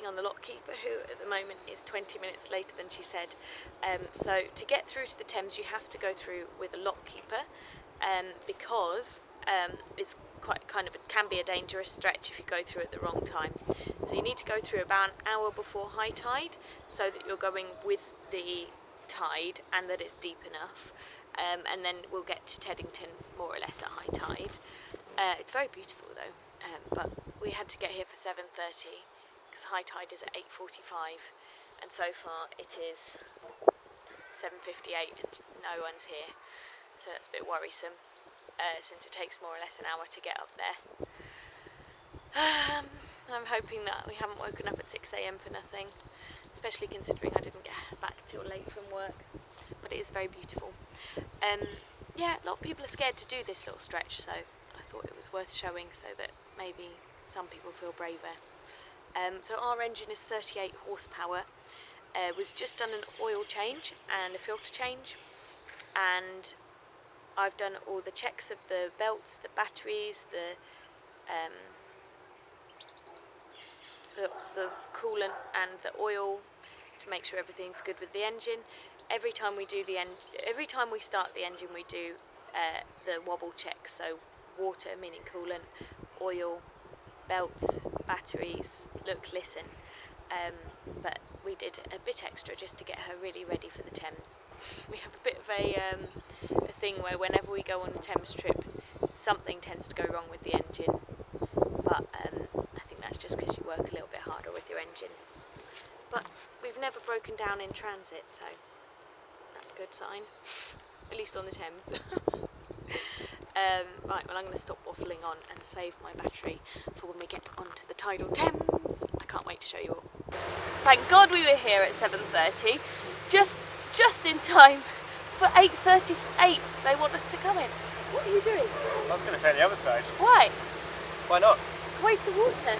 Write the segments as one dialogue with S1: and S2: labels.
S1: waiting on the lock keeper, who at the moment is 20 minutes later than she said. So to get through to the Thames you have to go through with a lock keeper, because it's quite can be a dangerous stretch if you go through at the wrong time. So you need to go through about an hour before high tide, so that you're going with the tide and that it's deep enough. And then we'll get to Teddington more or less at high tide. It's very beautiful though, but we had to get here for 7:30 because high tide is at 8:45, and so far it is 7:58 and no one's here, so that's a bit worrisome, since it takes more or less an hour to get up there. I'm hoping that we haven't woken up at 6 AM for nothing, especially considering I didn't get back till late from work, but it is very beautiful. Yeah, a lot of people are scared to do this little stretch, so I thought it was worth showing so that maybe some people feel braver. So our engine is 38 horsepower. We've just done an oil change and a filter change, and I've done all the checks of the belts, the batteries, the coolant and the oil to make sure everything's good with the engine. Every time we start the engine, we do the wobble check. So water, meaning coolant, oil, belts, batteries, look, listen. But we did a bit extra just to get her really ready for the Thames. We have a bit of a thing where whenever we go on a Thames trip, something tends to go wrong with the engine. But I think that's just because you work a little bit harder with your engine. But we've never broken down in transit, so that's a good sign, at least on the Thames. Right, well I'm going to stop waffling on and save my battery for when we get onto the Tidal Thames. I can't wait to show you all. Thank God we were here at 7:30, just in time for 8:38. They want us to come in. What are you doing?
S2: I was going to say the other side.
S1: Why?
S2: Why not?
S1: Waste the water.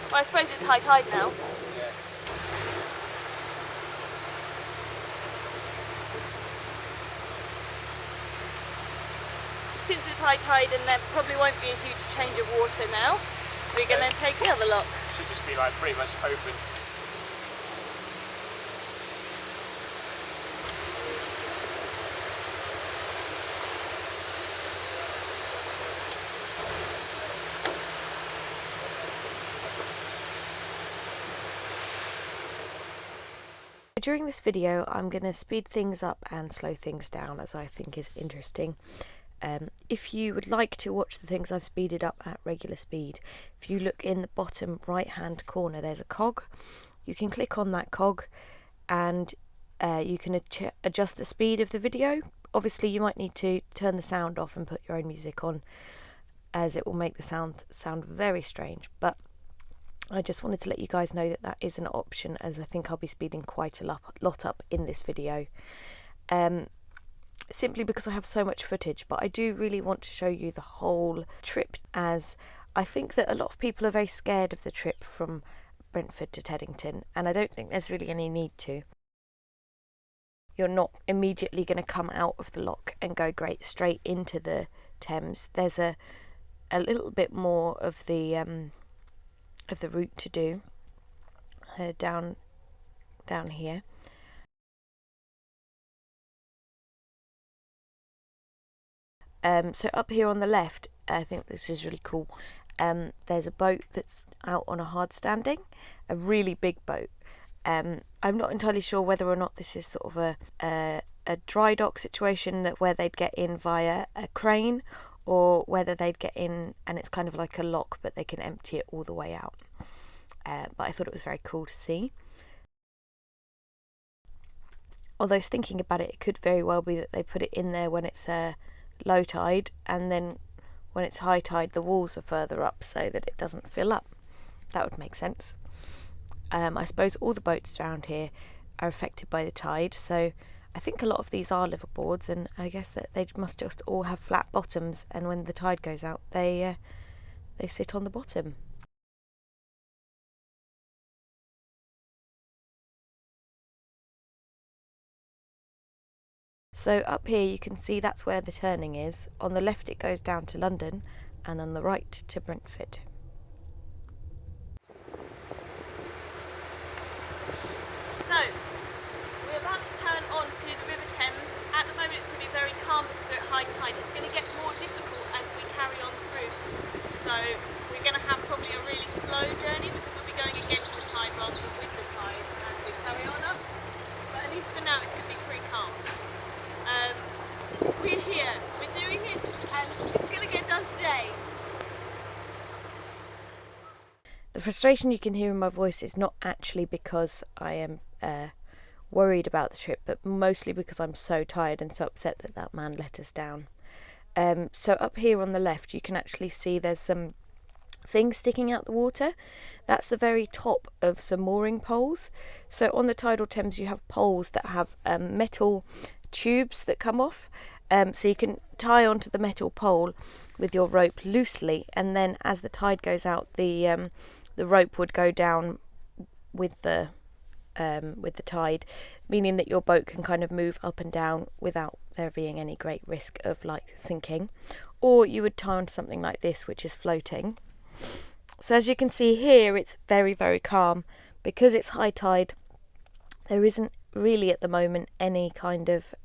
S1: Well, I suppose it's high tide now.
S2: Yeah.
S1: Since it's high tide and there probably won't be a huge change of water now, we're going to take the other lock.
S2: Should just be like pretty much open.
S3: During this video I'm going to speed things up and slow things down as I think is interesting. If you would like to watch the things I've speeded up at regular speed, if you look in the bottom right hand corner there's a cog. You can click on that cog and you can adjust the speed of the video. Obviously you might need to turn the sound off and put your own music on, as it will make the sound very strange, but I just wanted to let you guys know that that is an option, as I think I'll be speeding quite a lot up in this video. Simply because I have so much footage, but I do really want to show you the whole trip, as I think that a lot of people are very scared of the trip from Brentford to Teddington, and I don't think there's really any need to. You're not immediately going to come out of the lock and go straight into the Thames. There's a little bit more of the route to do down here. So up here on the left, I think this is really cool. There's a boat that's out on a hard standing, a really big boat. I'm not entirely sure whether or not this is sort of a dry dock situation where they'd get in via a crane, or whether they'd get in and it's kind of like a lock but they can empty it all the way out. But I thought it was very cool to see. Although thinking about it, it could very well be that they put it in there when it's low tide, and then when it's high tide the walls are further up so that it doesn't fill up. That would make sense. I suppose all the boats around here are affected by the tide, so I think a lot of these are liveaboards, and I guess that they must just all have flat bottoms, and when the tide goes out they sit on the bottom. So up here you can see that's where the turning is. On the left it goes down to London, and on the right to Brentford.
S1: high tide. It's going to get more difficult as we carry on through. So we're going to have probably a really slow journey because we'll be going against the tide rather than with the tide as we carry on up. But at least for now it's going to be pretty calm. We're here, we're doing it, and it's going to get done today.
S3: The frustration you can hear in my voice is not actually because I am worried about the trip, but mostly because I'm so tired and so upset that that man let us down. So up here on the left you can actually see there's some things sticking out the water. That's the very top of some mooring poles. So on the Tidal Thames you have poles that have metal tubes that come off, so you can tie onto the metal pole with your rope loosely, and then as the tide goes out the rope would go down with the tide, meaning that your boat can kind of move up and down without there being any great risk of like sinking. Or you would tie onto something like this, which is floating. So as you can see here, it's very, very calm because it's high tide. There isn't really at the moment any kind of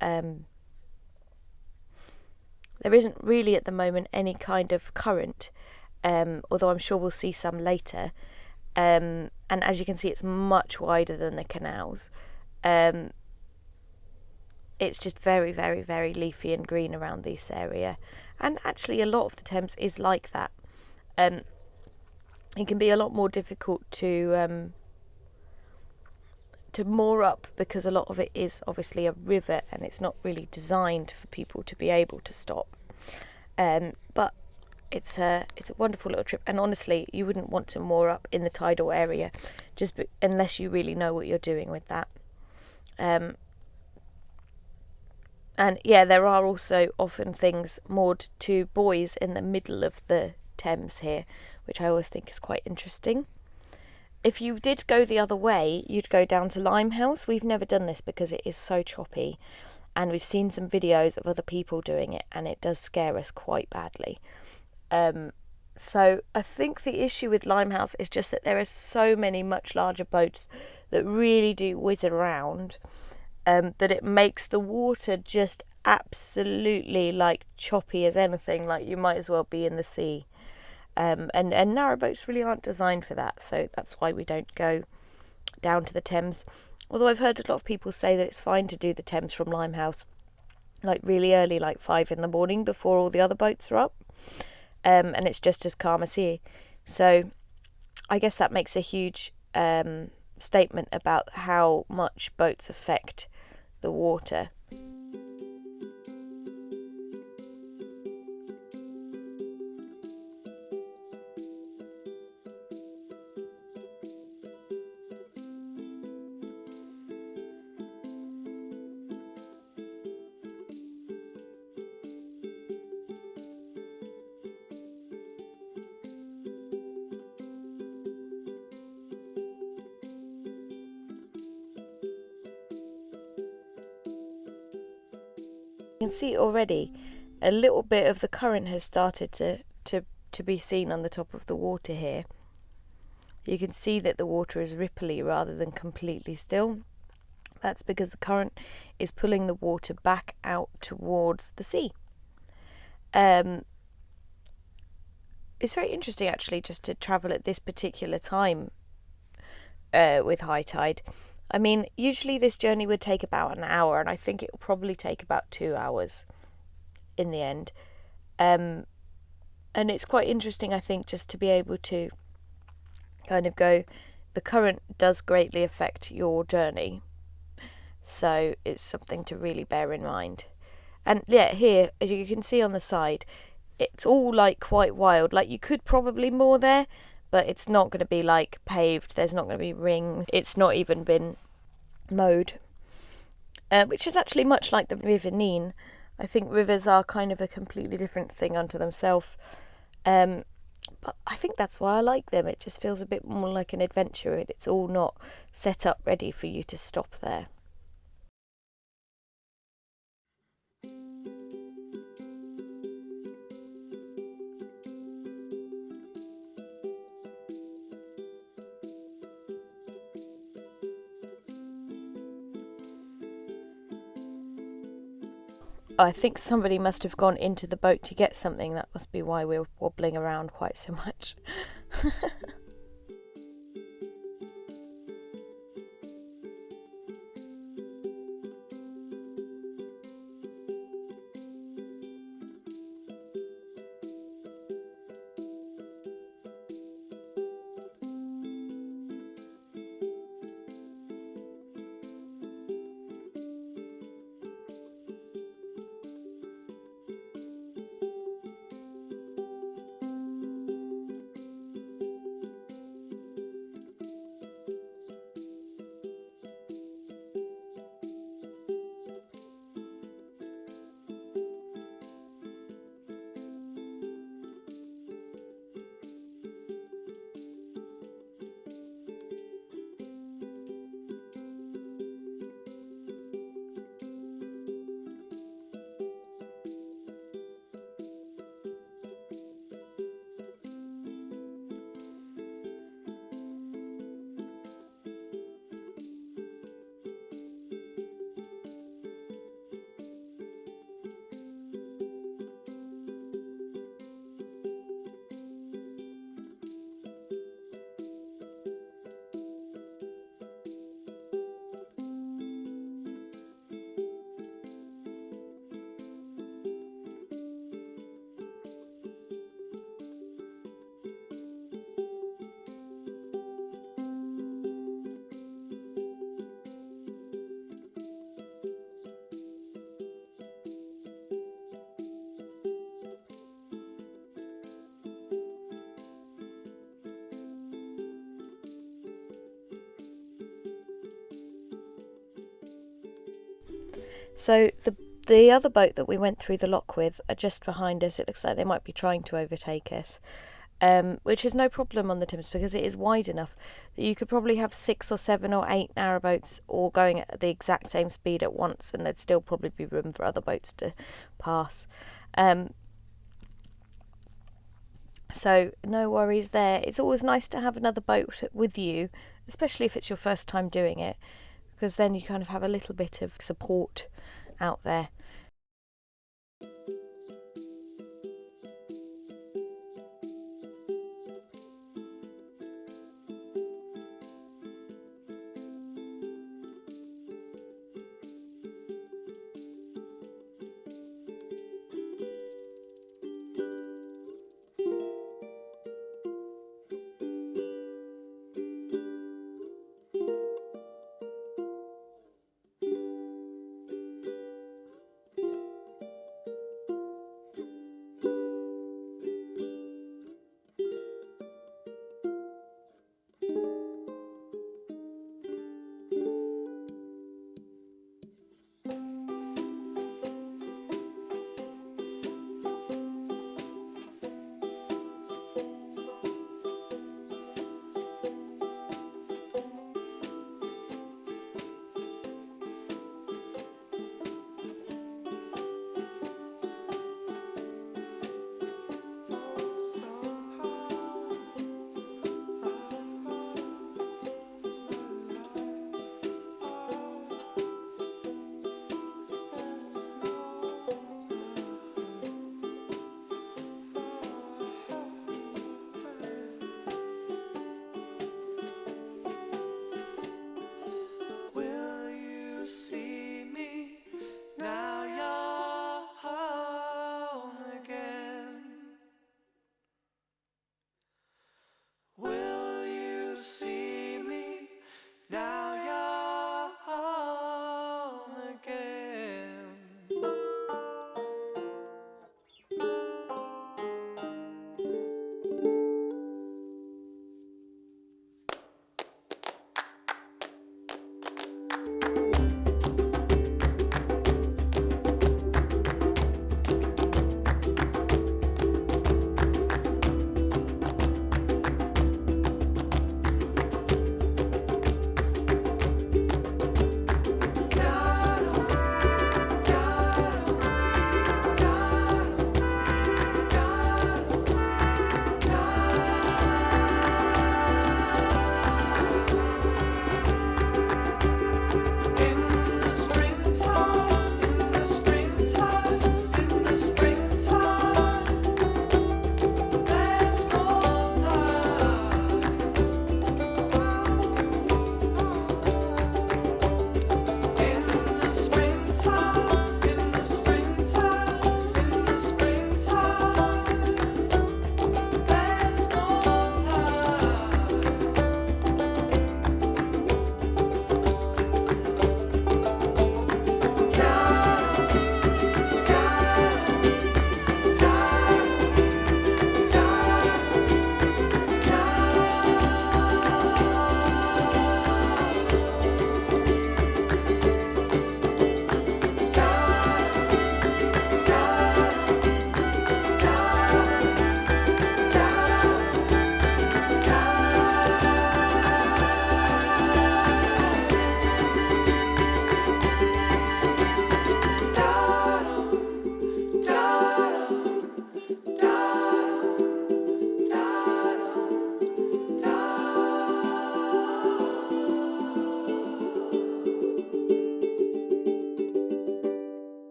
S3: current, although I'm sure we'll see some later. And as you can see, it's much wider than the canals. It's just very, very, very leafy and green around this area. And actually a lot of the Thames is like that. It can be a lot more difficult to moor up because a lot of it is obviously a river and it's not really designed for people to be able to stop. But it's a wonderful little trip, and honestly you wouldn't want to moor up in the tidal area unless you really know what you're doing with that. And yeah, there are also often things moored to buoys in the middle of the Thames here, which I always think is quite interesting. If you did go the other way, you'd go down to Limehouse. We've never done this because it is so choppy, and we've seen some videos of other people doing it, and it does scare us quite badly. So I think the issue with Limehouse is just that there are so many much larger boats that really do whiz around, that it makes the water just absolutely like choppy as anything, like you might as well be in the sea. And narrowboats really aren't designed for that, so that's why we don't go down to the Thames. Although I've heard a lot of people say that it's fine to do the Thames from Limehouse like really early, like 5 in the morning before all the other boats are up, and it's just as calm as here. So I guess that makes a huge statement about how much boats affect the water. You can see already a little bit of the current has started to be seen on the top of the water here. You can see that the water is ripply rather than completely still. That's because the current is pulling the water back out towards the sea. It's very interesting actually just to travel at this particular time with high tide. I mean, usually this journey would take about an hour, and I think it will probably take about 2 hours in the end. And it's quite interesting, I think, just to be able to kind of go, the current does greatly affect your journey. So it's something to really bear in mind. And yeah, here, as you can see on the side, it's all like quite wild. Like you could probably moor there, but it's not going to be like paved. There's not going to be rings. It's not even been mowed, which is actually much like the River Nene. I think rivers are kind of a completely different thing unto themselves. But I think that's why I like them. It just feels a bit more like an adventure. It's all not set up ready for you to stop there. I think somebody must have gone into the boat to get something. That must be why we're wobbling around quite so much. So the other boat that we went through the lock with are just behind us. It looks like they might be trying to overtake us, which is no problem on the Thames because it is wide enough that you could probably have 6 or 7 or 8 narrowboats all going at the exact same speed at once, and there'd still probably be room for other boats to pass. So no worries there. It's always nice to have another boat with you, especially if it's your first time doing it, because then you kind of have a little bit of support out there.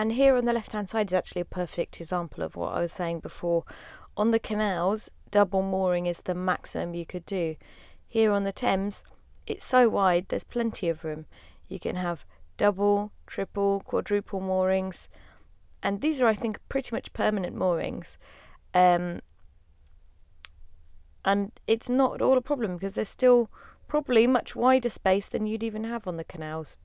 S3: And here on the left hand side is actually a perfect example of what I was saying before. On the canals, double mooring is the maximum you could do. Here on the Thames, it's so wide, there's plenty of room. You can have double, triple, quadruple moorings, and these are, I think, pretty much permanent moorings. And it's not at all a problem because there's still probably much wider space than you'd even have on the canals.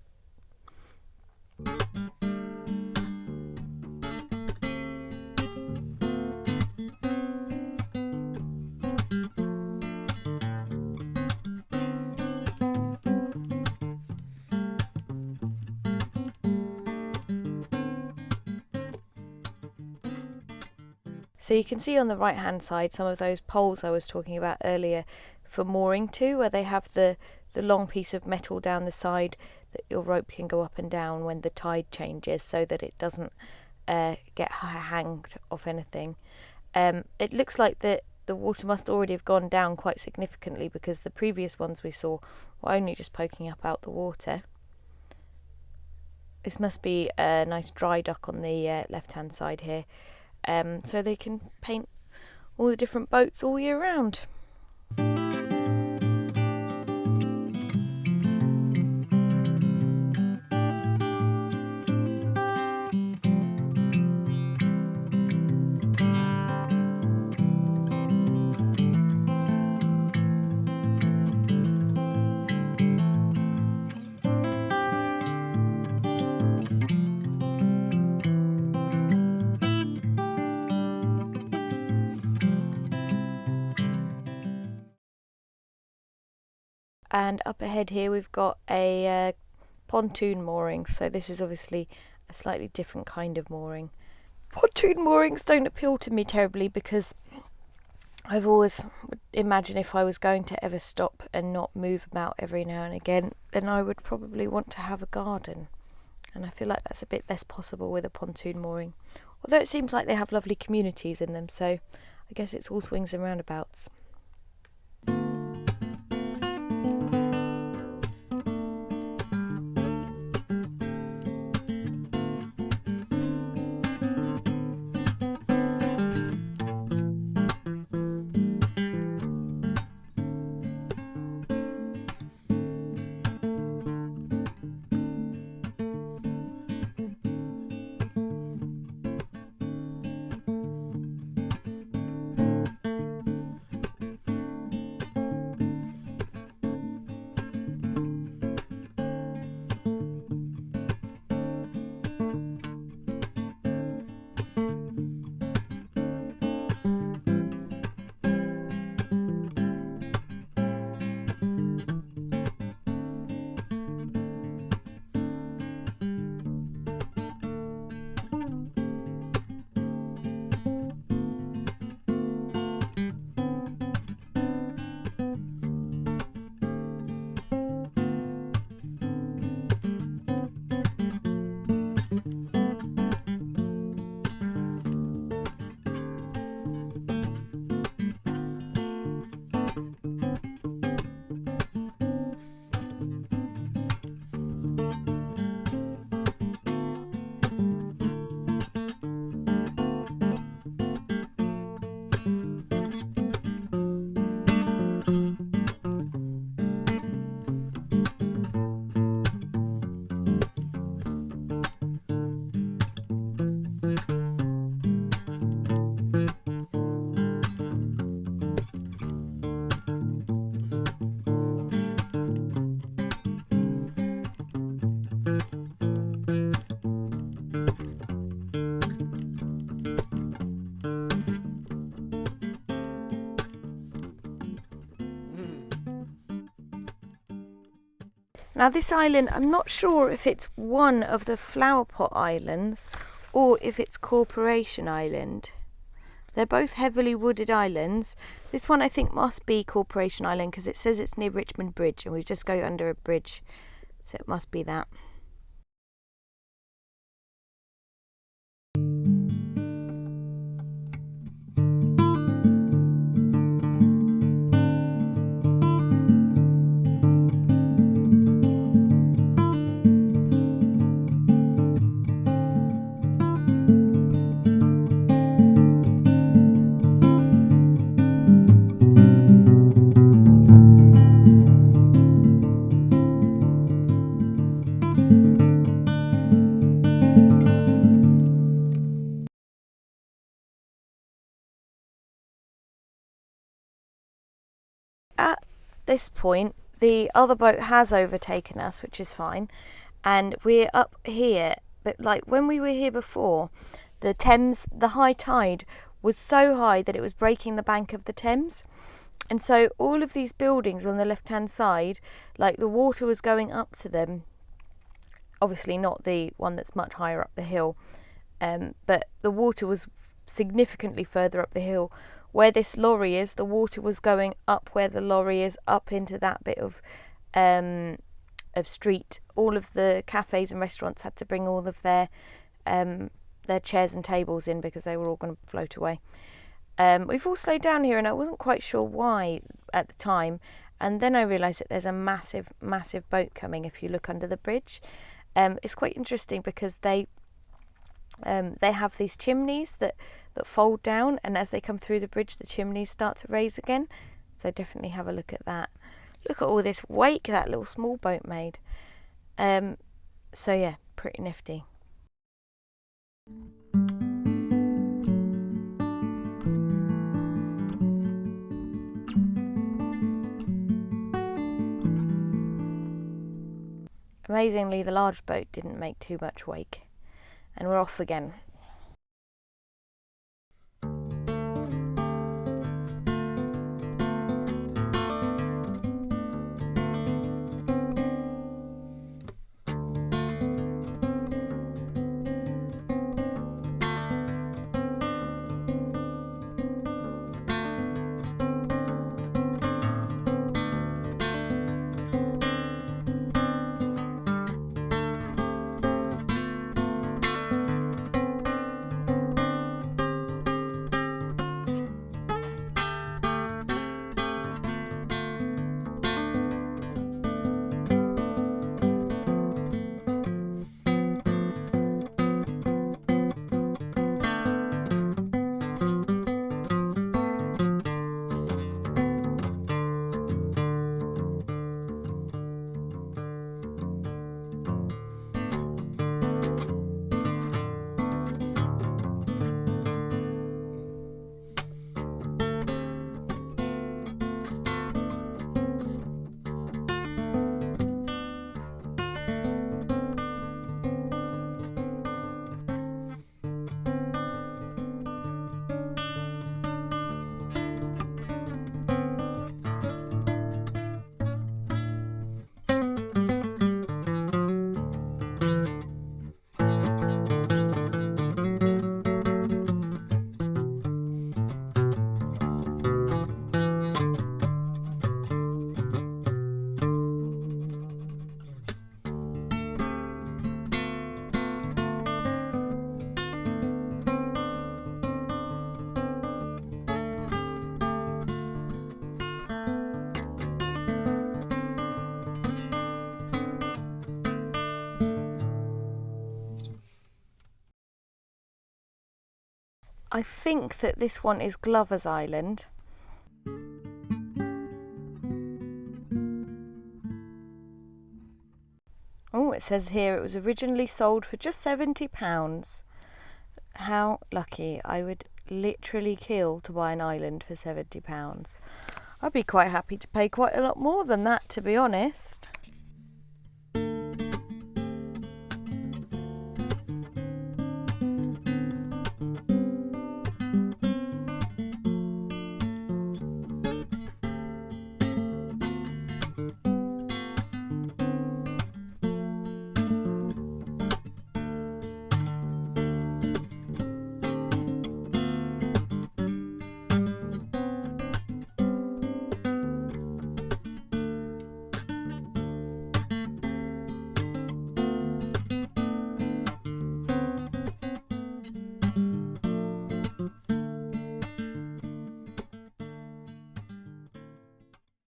S3: So you can see on the right hand side some of those poles I was talking about earlier for mooring to, where they have the long piece of metal down the side that your rope can go up and down when the tide changes so that it doesn't get hanged off anything. It looks like the water must already have gone down quite significantly because the previous ones we saw were only just poking up out the water. This must be a nice dry dock on the left hand side here. So they can paint all the different boats all year round. And up ahead here we've got a pontoon mooring, so this is obviously a slightly different kind of mooring. Pontoon moorings don't appeal to me terribly because I've always imagined if I was going to ever stop and not move about every now and again, then I would probably want to have a garden, and I feel like that's a bit less possible with a pontoon mooring, although it seems like they have lovely communities in them, so I guess it's all swings and roundabouts. Now this island, I'm not sure if it's one of the flower pot islands or if it's Corporation Island. They're both heavily wooded islands. This one I think must be Corporation Island because it says it's near Richmond Bridge and we just go under a bridge, so it must be that. this point, the other boat has overtaken us, which is fine, and we're up here. But like when we were here before, the Thames, the high tide was so high that it was breaking the bank of the Thames. And so all of these buildings on the left-hand side, like the water was going up to them. Obviously not the one that's much higher up the hill, but the water was significantly further up the hill. Where this lorry is, the water was going up where the lorry is, up into that bit of street. All of the cafes and restaurants had to bring all of their chairs and tables in because they were all going to float away. We've all slowed down here, and I wasn't quite sure why at the time. And then I realised that there's a massive, massive boat coming if you look under the bridge. It's quite interesting because they have these chimneys that fold down, and as they come through the bridge, the chimneys start to raise again. So definitely have a look at that. Look at all this wake that little small boat made. So yeah, pretty nifty. Amazingly, the large boat didn't make too much wake, and we're off again. I think that this one is Glover's Island. Oh, it says here it was originally sold for just £70. How lucky. I would literally kill to buy an island for £70. I'd be quite happy to pay quite a lot more than that, to be honest.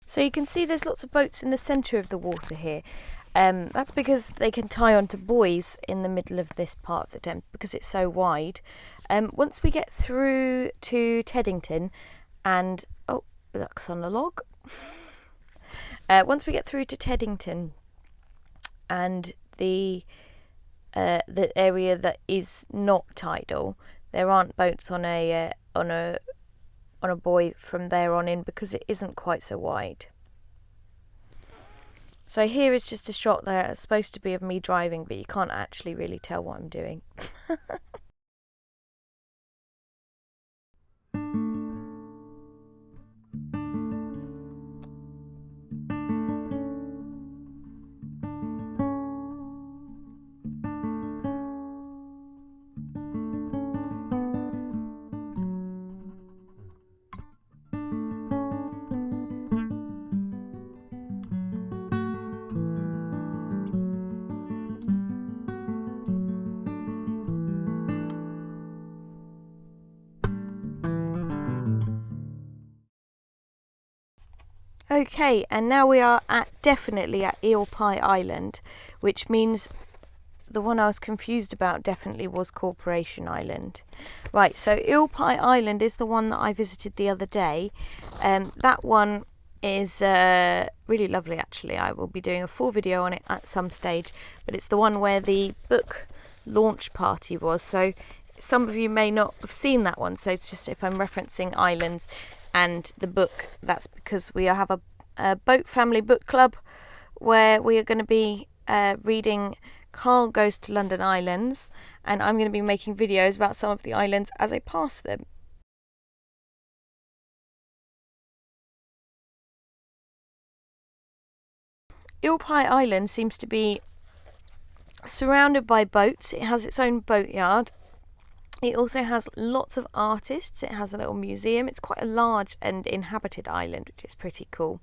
S3: So you can see there's lots of boats in the centre of the water here. That's because they can tie onto buoys in the middle of this part of the Thames because it's so wide. Once we get through to Teddington and... oh, that's on a log. Once we get through to Teddington and the area that is not tidal, there aren't boats on a buoy from there on in because it isn't quite so wide. So here is just a shot there. It's supposed to be of me driving, but you can't actually really tell what I'm doing. Okay, and now we are definitely at Eel Pie Island, which means the one I was confused about definitely was Corporation Island. Right, so Eel Pie Island is the one that I visited the other day. That one is really lovely, actually. I will be doing a full video on it at some stage, but it's the one where the book launch party was. So some of you may not have seen that one, so it's just if I'm referencing islands and the book, that's because we have a boat family book club where we are going to be reading Carl Goes to London Islands, and I'm going to be making videos about some of the islands as I pass them. Eel Pie Island seems to be surrounded by boats. It has its own boatyard. It also has lots of artists. It has a little museum. It's quite a large and inhabited island, which is pretty cool.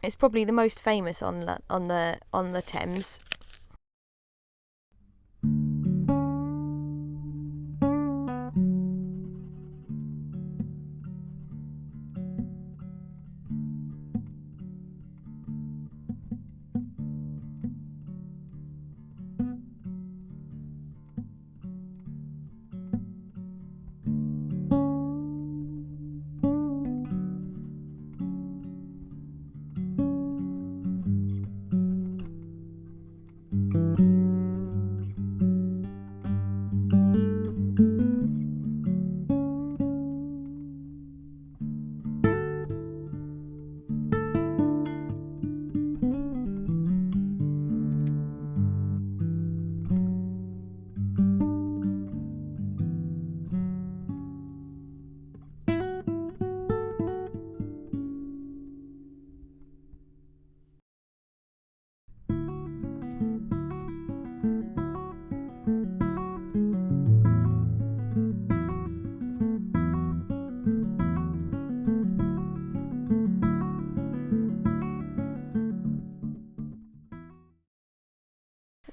S3: It's probably the most famous on the Thames.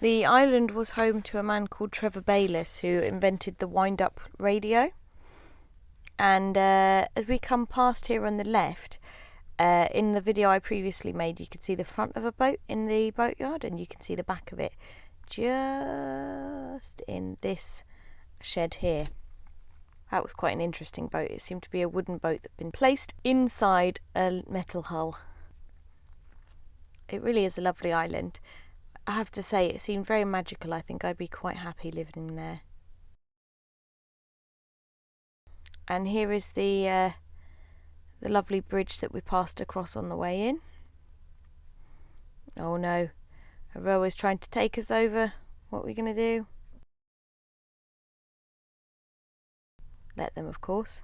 S3: The island was home to a man called Trevor Bayliss, who invented the wind-up radio. And as we come past here on the left, in the video I previously made, you could see the front of a boat in the boatyard, and you can see the back of it just in this shed here. That was quite an interesting boat. It seemed to be a wooden boat that had been placed inside a metal hull. It really is a lovely island. I have to say, it seemed very magical. I think I'd be quite happy living there. And here is the lovely bridge that we passed across on the way in. Oh no, a rower's trying to take us over. What are we going to do? Let them, of course.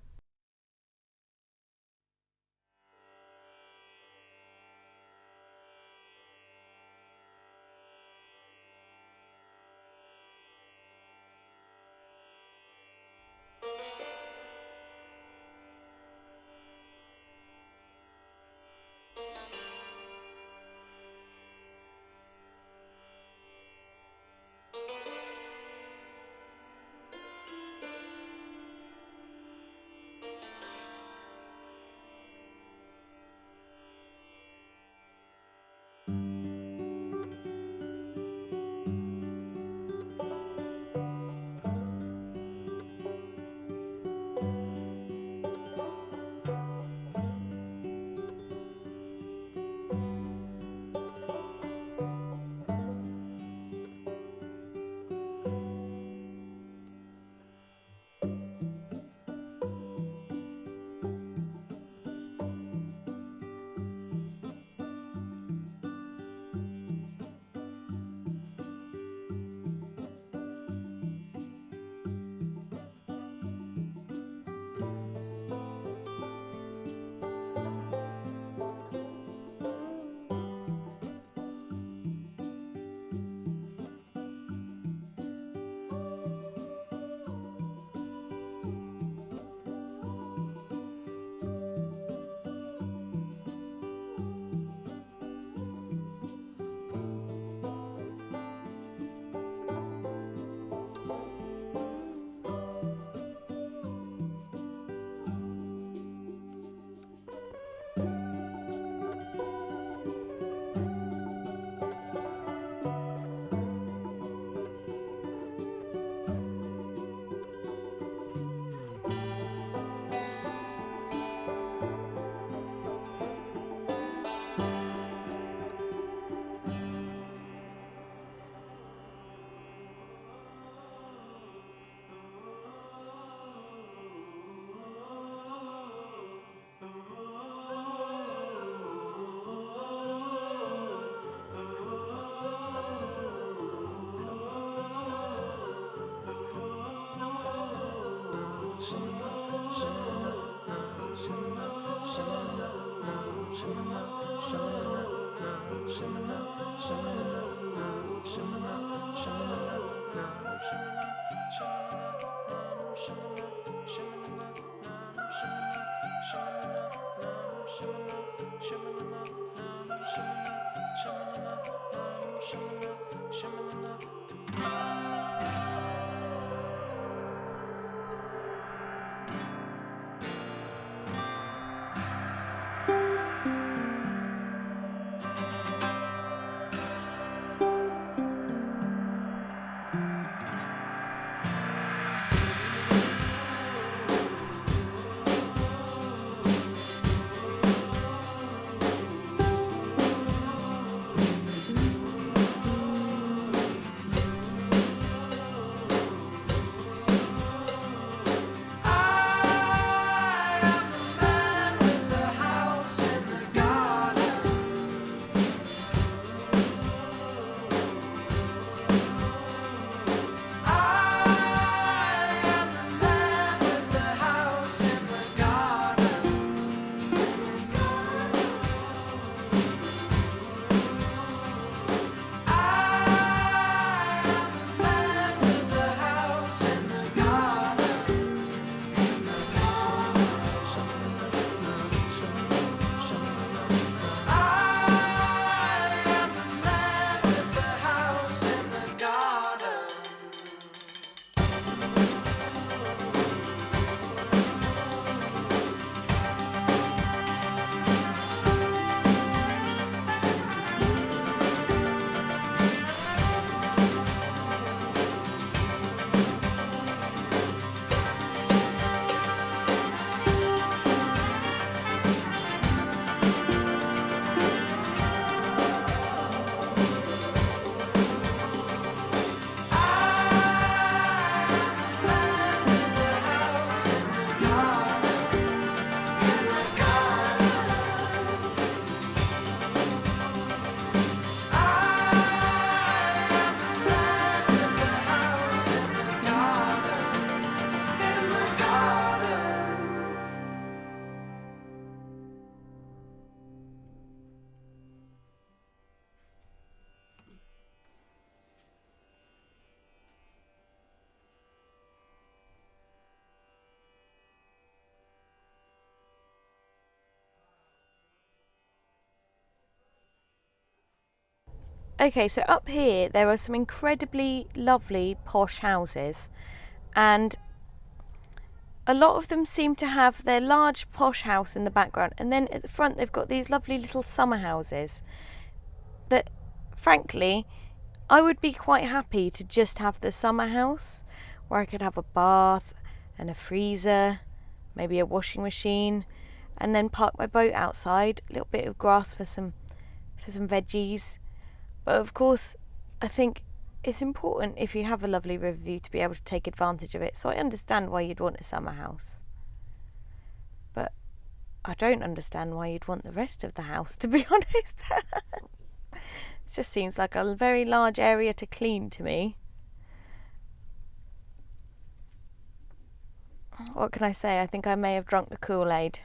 S3: Okay, so up here there are some incredibly lovely posh houses, and a lot of them seem to have their large posh house in the background, and then at the front they've got these lovely little summer houses that, frankly, I would be quite happy to just have the summer house where I could have a bath and a freezer, maybe a washing machine, and then park my boat outside, a little bit of grass for some veggies. But of course, I think it's important if you have a lovely river view to be able to take advantage of it. So I understand why you'd want a summer house. But I don't understand why you'd want the rest of the house, to be honest. It just seems like a very large area to clean to me. What can I say? I think I may have drunk the Kool-Aid.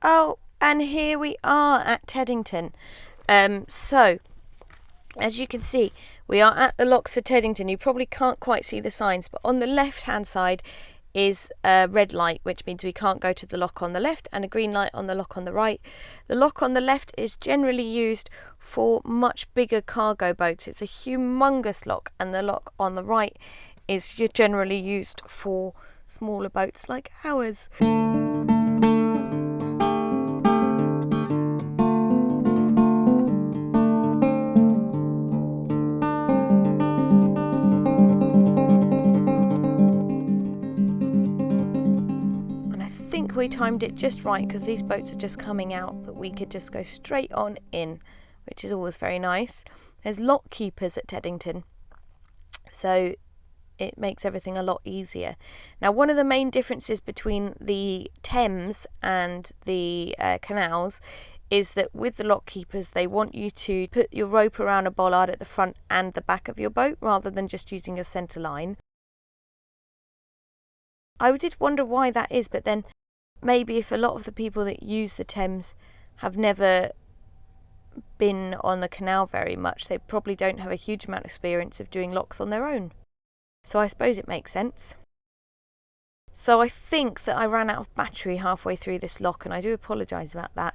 S3: Oh, and here we are at Teddington. So, as you can see, we are at the locks for Teddington. You probably can't quite see the signs, but on the left-hand side is a red light, which means we can't go to the lock on the left, and a green light on the lock on the right. The lock on the left is generally used for much bigger cargo boats. It's a humongous lock, and the lock on the right is generally used for smaller boats like ours. We timed it just right because these boats are just coming out that we could just go straight on in, which is always very nice. There's lock keepers at Teddington, so it makes everything a lot easier. Now, one of the main differences between the Thames and the canals is that with the lock keepers, they want you to put your rope around a bollard at the front and the back of your boat rather than just using your centre line. I did wonder why that is, but then maybe if a lot of the people that use the Thames have never been on the canal very much, they probably don't have a huge amount of experience of doing locks on their own. So I suppose it makes sense. So I think that I ran out of battery halfway through this lock, and I do apologise about that.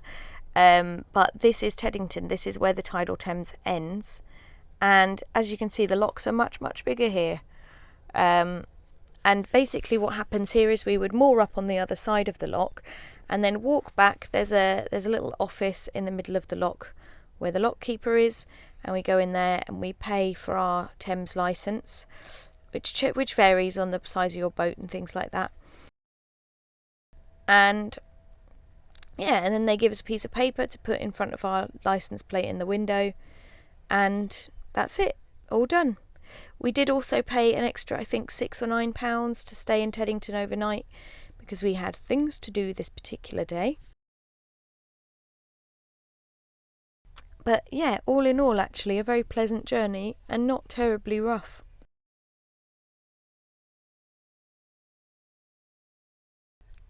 S3: But this is Teddington. This is where the Tidal Thames ends. And as you can see, the locks are much, much bigger here. And basically what happens here is we would moor up on the other side of the lock and then walk back. There's a little office in the middle of the lock where the lock keeper is, and we go in there and we pay for our Thames licence, which varies on the size of your boat and things like that. And yeah, and then they give us a piece of paper to put in front of our licence plate in the window, and that's it, all done. We did also pay an extra, I think, £6 or £9 to stay in Teddington overnight because we had things to do this particular day. But yeah, all in all, actually, a very pleasant journey and not terribly rough.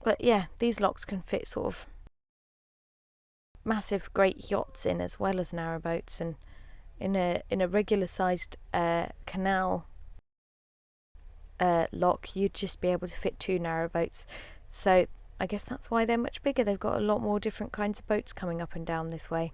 S3: But yeah, these locks can fit sort of massive, great yachts in as well as narrowboats, and in a regular sized canal lock you'd just be able to fit 2 narrowboats. So I guess that's why they're much bigger. They've got a lot more different kinds of boats coming up and down this way.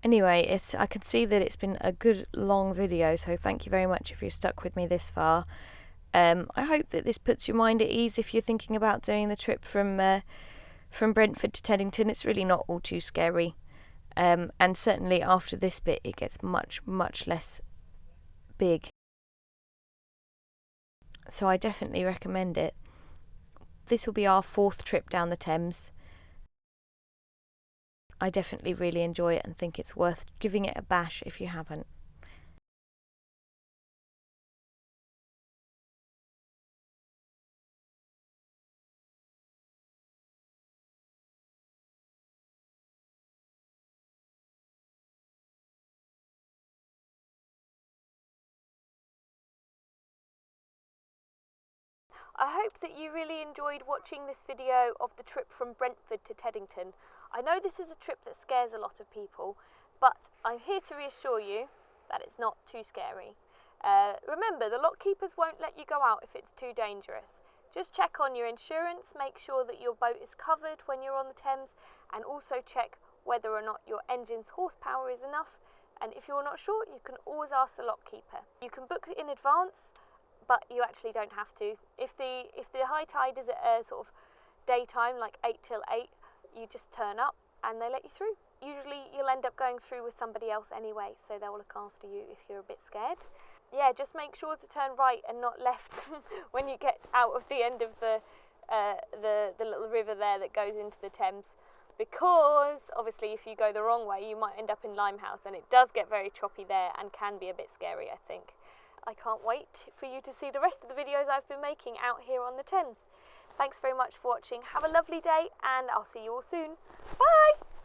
S3: Anyway, I can see that it's been a good long video, so thank you very much if you're stuck with me this far. I hope that this puts your mind at ease if you're thinking about doing the trip from Brentford to Teddington. It's really not all too scary, and certainly after this bit it gets much, much less big. So I definitely recommend it. This will be our 4th trip down the Thames. I definitely really enjoy it and think it's worth giving it a bash if you haven't. I hope that you really enjoyed watching this video of the trip from Brentford to Teddington. I know this is a trip that scares a lot of people, but I'm here to reassure you that it's not too scary. Remember, the lock keepers won't let you go out if it's too dangerous. Just check on your insurance, make sure that your boat is covered when you're on the Thames, and also check whether or not your engine's horsepower is enough. And if you're not sure, you can always ask the lock keeper. You can book in advance, but you actually don't have to. If the high tide is at a sort of daytime, like 8 till 8, you just turn up and they let you through. Usually you'll end up going through with somebody else anyway, so they'll look after you if you're a bit scared. Yeah, just make sure to turn right and not left when you get out of the end of the little river there that goes into the Thames, because obviously if you go the wrong way you might end up in Limehouse, and it does get very choppy there and can be a bit scary, I think. I can't wait for you to see the rest of the videos I've been making out here on the Thames. Thanks very much for watching. Have a lovely day and I'll see you all soon. Bye!